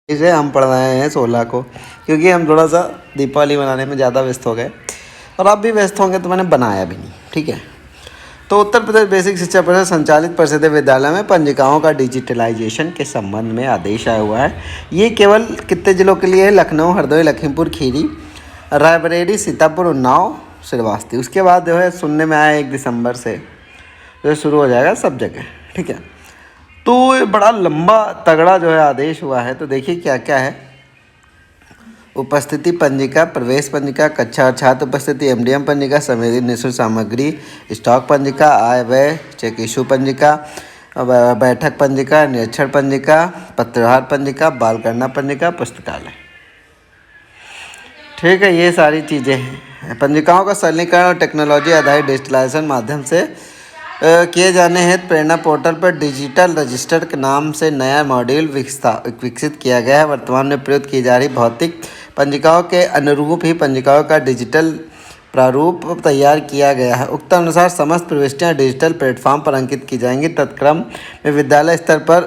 इसे हम पढ़ रहे हैं 16 को, क्योंकि हम थोड़ा सा दीपावली मनाने में ज़्यादा व्यस्त हो गए और आप भी व्यस्त होंगे तो मैंने बनाया भी नहीं। ठीक है, तो उत्तर प्रदेश बेसिक शिक्षा परिषद संचालित परिषदीय विद्यालय में पंजिकाओं का डिजिटलाइजेशन के संबंध में आदेश आया हुआ है। ये केवल कितने जिलों के लिए है? लखनऊ, हरदोई, लखीमपुर खीरी, रायबरेली, सीतापुर, उन्नाव, श्रावस्ती। उसके बाद जो है सुनने में आया 1 दिसंबर से जो शुरू हो जाएगा सब जगह। ठीक है, तो ये बड़ा लंबा तगड़ा जो है आदेश हुआ है। तो देखिए क्या क्या है। उपस्थिति पंजिका, प्रवेश पंजिका, कक्षा और छात्र उपस्थिति, एमडीएम पंजिका, संवेदी निःशुल्क सामग्री, स्टॉक पंजिका, आय व्यय चेक इशू पंजिका, बैठक पंजिका, निरीक्षण पंजिका, पत्रव्यवहार पंजिका, बाल गणना पंजिका, पुस्तकालय। ठीक है, ये सारी चीज़ें हैं। पंजिकाओं का सरलीकरण और टेक्नोलॉजी आधारित डिजिटलाइजेशन माध्यम से किए जाने हेतु प्रेरणा पोर्टल पर डिजिटल रजिस्टर के नाम से नया मॉड्यूल विकसित किया गया है। वर्तमान में प्रयुक्त की जा रही भौतिक पंजिकाओं के अनुरूप ही पंजिकाओं का डिजिटल प्रारूप तैयार किया गया है। उक्त अनुसार समस्त प्रविष्टियां डिजिटल प्लेटफॉर्म पर अंकित की जाएंगी। तत्क्रम में विद्यालय स्तर पर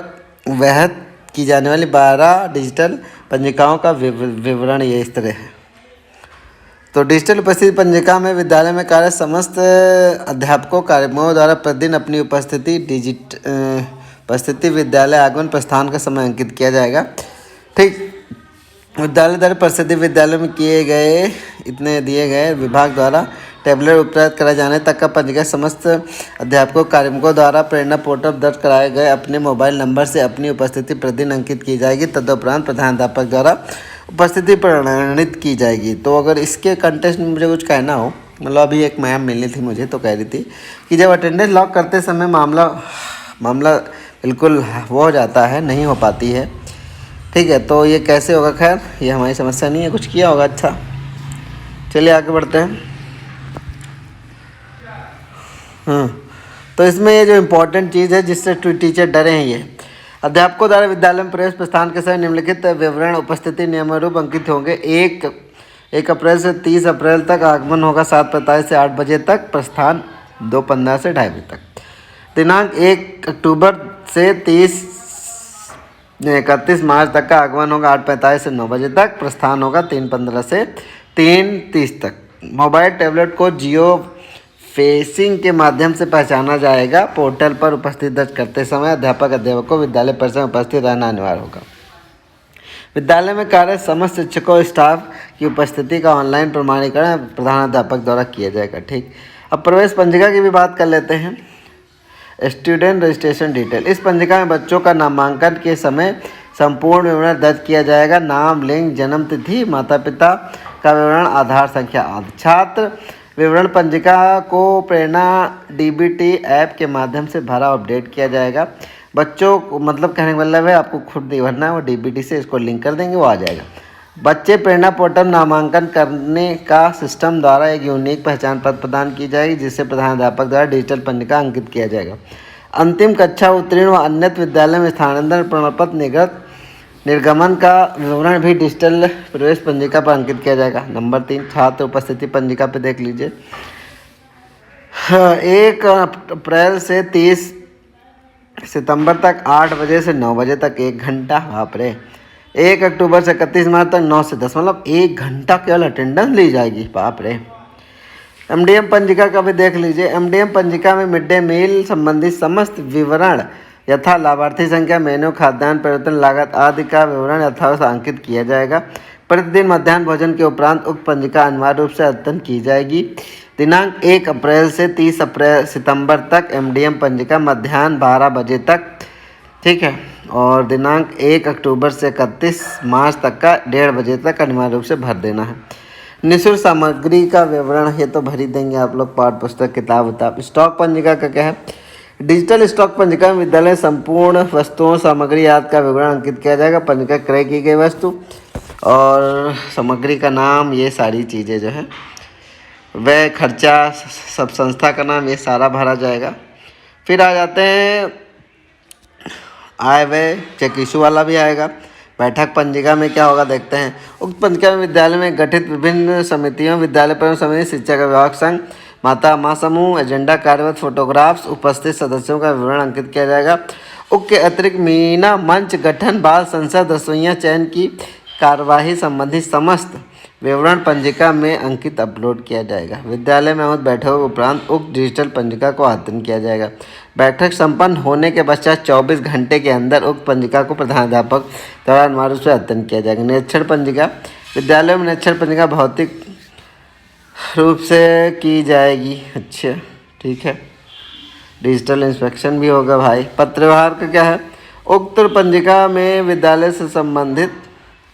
वहत की जाने वाली 12 डिजिटल पंजिकाओं का विवरण ये इस तरह है। तो डिजिटल उपस्थिति पंजिका में विद्यालय में कार्य समस्त अध्यापकों कार्मिकों द्वारा प्रतिदिन अपनी उपस्थिति विद्यालय आगमन प्रस्थान का समय अंकित किया जाएगा। ठीक, विद्यालय द्वारा परिषदीय विद्यालय में किए गए इतने दिए गए विभाग द्वारा टैबलेट उपलब्ध कराए जाने तक का पंजिका समस्त अध्यापकों कार्मिकों द्वारा प्रेरणा पोर्टल दर्ज कराए गए अपने मोबाइल नंबर से अपनी उपस्थिति प्रतिदिन अंकित की जाएगी। तदुपरांत प्रधानाध्यापक द्वारा उपस्थिति प्रमाणित की जाएगी। तो अगर इसके कंटेस्ट में मुझे कुछ कहना हो, मतलब अभी एक मैम मिली थी मुझे तो कह रही थी कि जब अटेंडेंस लॉक करते समय मामला बिल्कुल वो हो जाता है, नहीं हो पाती है। ठीक है, तो ये कैसे होगा? खैर ये हमारी समस्या नहीं है, कुछ किया होगा। अच्छा चलिए आगे बढ़ते हैं। तो इसमें ये जो इम्पोर्टेंट चीज़ है जिससे टीचर डरे हैं, ये अध्यापकों द्वारा विद्यालय में प्रवेश प्रस्थान के समय निम्नलिखित विवरण उपस्थिति नियमानुरूप अंकित होंगे। 1 अप्रैल से 30 अप्रैल तक आगमन होगा 7:45 से 8 बजे तक, प्रस्थान 2:15 से 2:30 बजे तक। दिनांक 1 अक्टूबर से 31 मार्च तक का आगमन होगा 8:45 से 9 बजे तक, प्रस्थान होगा 3:15 से 3:30 तक। मोबाइल टैबलेट को जियो फेसिंग के माध्यम से पहचाना जाएगा। पोर्टल पर उपस्थित दर्ज करते समय अध्यापकों को विद्यालय परिसर में उपस्थित रहना अनिवार्य होगा। विद्यालय में कार्य समस्त शिक्षकों स्टाफ की उपस्थिति का ऑनलाइन प्रमाणीकरण प्रधानाध्यापक द्वारा किया जाएगा। ठीक, अब प्रवेश पंजिका की भी बात कर लेते हैं। स्टूडेंट रजिस्ट्रेशन डिटेल, इस पंजिका में बच्चों का नामांकन के समय संपूर्ण विवरण दर्ज किया जाएगा। नाम, लिंग, जन्म तिथि, माता पिता का विवरण, आधार संख्या आदि। छात्र विवरण पंजिका को प्रेरणा डीबीटी ऐप के माध्यम से भरा अपडेट किया जाएगा। बच्चों को मतलब कहने का मतलब है आपको खुद नहीं भरना है, वो डीबीटी से इसको लिंक कर देंगे, वो आ जाएगा। बच्चे प्रेरणा पोर्टल नामांकन करने का सिस्टम द्वारा एक यूनिक पहचान पत्र प्रदान की जाएगी जिससे प्रधानाध्यापक द्वारा डिजिटल पंजिका अंकित किया जाएगा। अंतिम कक्षा उत्तीर्ण व अन्यत्र विद्यालय में स्थानांतरण प्रमाण पत्र निर्गमन का विवरण भी डिजिटल प्रवेश पंजिका पर अंकित किया जाएगा। नंबर 3, छात्र उपस्थिति पंजिका पे देख लीजिए। 1 अप्रैल से 30 सितंबर तक 8 बजे से 9 बजे तक 1 घंटा, बाप रे। 1 अक्टूबर से 31 मार्च तक 9 से 10, मतलब 1 घंटा केवल अटेंडेंस ली जाएगी, बाप रे। एमडीएम पंजिका का भी देख लीजिए। एमडीएम पंजिका में मिड डे मील संबंधी समस्त विवरण यथा लाभार्थी संख्या, मेनू, खाद्यान्न, परिवर्तन लागत आदि का विवरण यथावत अंकित किया जाएगा। प्रतिदिन मध्याह्न भोजन के उपरांत उक्त पंजिका अनिवार्य रूप से अद्यतन की जाएगी। दिनांक 1 अप्रैल से 30 सितंबर तक एमडीएम पंजिका मध्याह्न 12 बजे तक। ठीक है, और दिनांक 1 अक्टूबर से 31 मार्च तक का 1:30 बजे तक अनिवार्य रूप से भर देना है। निःशुल्क सामग्री का विवरण ये तो भर ही देंगे आप लोग, पाठ पुस्तक, किताब उताब। स्टॉक पंजिका का क्या है? डिजिटल स्टॉक पंजिका में विद्यालय संपूर्ण वस्तुओं सामग्री आदि का विवरण अंकित किया जाएगा। पंजिका क्रय की गई वस्तु और सामग्री का नाम, ये सारी चीज़ें जो है, वह खर्चा, सब संस्था का नाम, ये सारा भरा जाएगा। फिर आ जाते हैं आय व्यय चेक इशू वाला भी आएगा। बैठक पंजिका में क्या होगा देखते हैं। उक्त पंजिका में विद्यालय में गठित विभिन्न समितियों, विद्यालय प्रबंधन समिति, शिक्षा का विभाग संघ, माता माँ समूह, एजेंडा, कार्यरत, फोटोग्राफ्स, उपस्थित सदस्यों का विवरण अंकित किया जाएगा। उक्त के अतिरिक्त मीना मंच गठन, बाल संसद, रसोइयाँ चयन की कार्यवाही संबंधी समस्त विवरण पंजिका में अंकित अपलोड किया जाएगा। विद्यालय में आयोजित बैठकों के उपरांत उक्त डिजिटल पंजिका को अद्यतन किया जाएगा। बैठक संपन्न होने के पश्चात 24 घंटे के अंदर उक्त पंजिका को प्रधानाध्यापक द्वारा अनिवार्य रूप से अद्यतन किया जाएगा। निरीक्षण पंजिका, विद्यालयों में निरीक्षण पंजिका भौतिक रूप से की जाएगी। अच्छा, ठीक है। डिजिटल इंस्पेक्शन भी होगा भाई। पत्रव्यवहार का क्या है? उक्त पंजिका में विद्यालय से संबंधित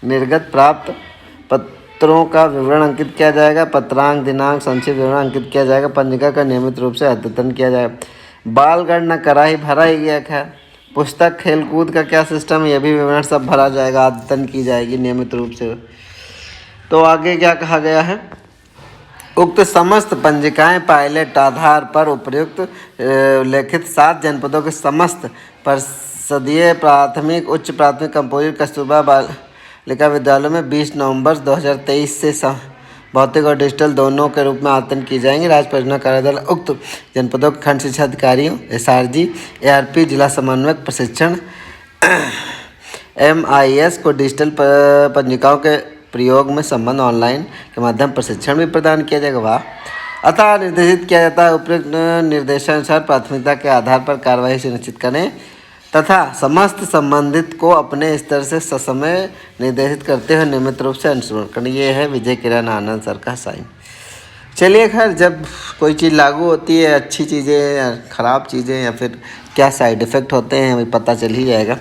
निर्गत प्राप्त पत्रों का विवरण अंकित किया जाएगा। पत्रांक, दिनांक, संक्षिप्त विवरण अंकित किया जाएगा। पंजिका का नियमित रूप से अद्यतन किया जाएगा। बाल गणना कराई भरा ही गया है। पुस्तक, खेलकूद का क्या सिस्टम है, ये भी विवरण सब भरा जाएगा, अद्यतन की जाएगी नियमित रूप से। तो आगे क्या कहा गया है? उक्त समस्त पंजिकाएं पायलट आधार पर उपयुक्त उल्लेखित 7 जनपदों के समस्त परिषदीय प्राथमिक, उच्च प्राथमिक, कंपोजिट, कस्तूरबा बालिका विद्यालयों में 20 नवंबर 2023 से भौतिक और डिजिटल दोनों के रूप में आवर्तन की जाएंगे। राज्य परियोजना कार्यालय उक्त जनपदों के खंड शिक्षा अधिकारियों, SRG, ARP, जिला समन्वयक प्रशिक्षण MIS को डिजिटल पंजिकाओं के प्रयोग में संबंध ऑनलाइन के माध्यम प्रशिक्षण भी प्रदान किया जाएगा। वाह। अतः निर्देशित किया जाता है उपयुक्त निर्देशानुसार प्राथमिकता के आधार पर कार्यवाही सुनिश्चित करें तथा समस्त संबंधित को अपने स्तर से ससमय निर्देशित करते हुए नियमित रूप से अनुसरण करें। ये है विजय किरण आनंद सर का साइन। चलिए, खैर, जब कोई चीज़ लागू होती है, अच्छी चीज़ें या ख़राब चीज़ें या फिर क्या साइड इफ़ेक्ट होते हैं हमें पता चल ही जाएगा।